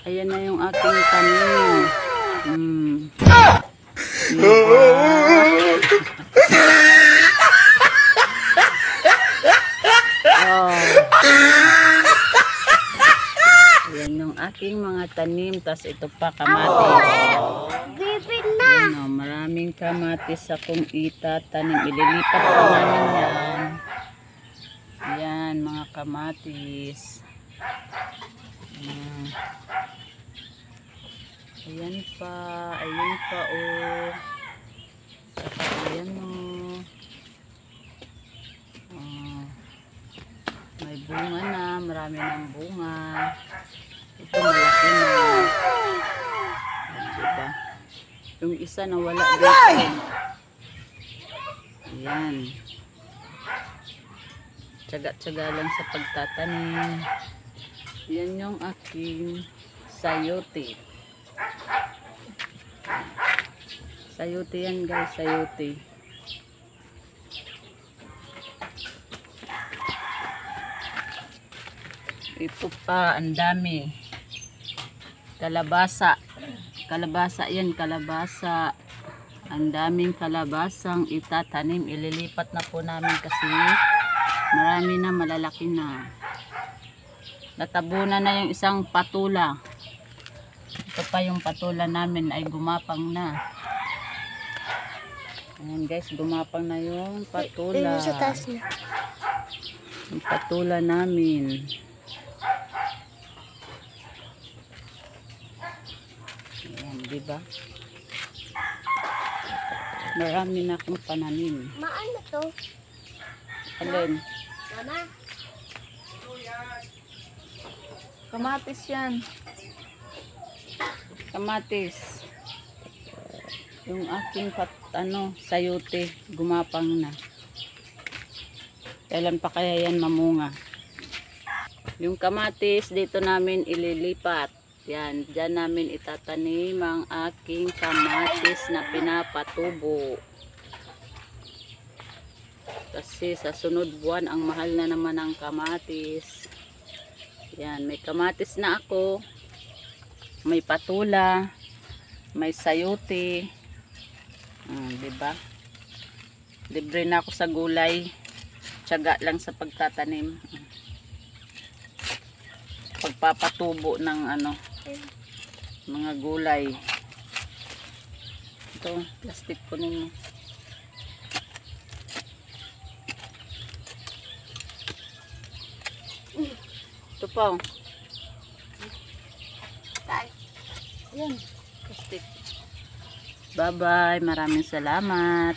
Ayan na yung aking tanim. Ayan yung aking mga tanim. Tapos ito pa kamatis. Ayan o, maraming kamatis akong itatanim. Ililipat ko namin yan. Ayan mga kamatis. Ayan pa. Ayan pa o. Saka ayan o. May bunga na. Marami ng bunga. Ito malaki na. Diba? Yung isa na wala dito. Ayan. Tsaga-tsaga lang sa pagtatanim. Yan yung aking sayote. Sayote yan guys, sayote. Ito pa, ang dami. Kalabasa. Kalabasa yan, kalabasa. Ang daming kalabasang itatanim. Ililipat na po namin kasi marami na, malalaki na. Natabunan na yung isang patula. Ito pa yung patula namin ay gumapang na. Ayan guys, gumapang na yung patula. Yung patula namin. Ayan, diba? Marami na akong pananim. Maano to? Alin? Mama? Kamatis yan. Kamatis. Yung aking sayote, gumapang na. Kailan pa kaya yan mamunga? Yung kamatis, dito namin ililipat. Yan, dyan namin itatanim ang aking kamatis na pinapatubo. Kasi sa sunod buwan, ang mahal na naman ang kamatis. Yan, may kamatis na ako. May patula. May sayote. Diba? Libre na ako sa gulay. Tiyaga lang sa pagtatanim. Pagpapatubo ng mga gulay. Ito, plastic po ninyo. Ito pa. Yan, plastic. Bye-bye. Maraming salamat.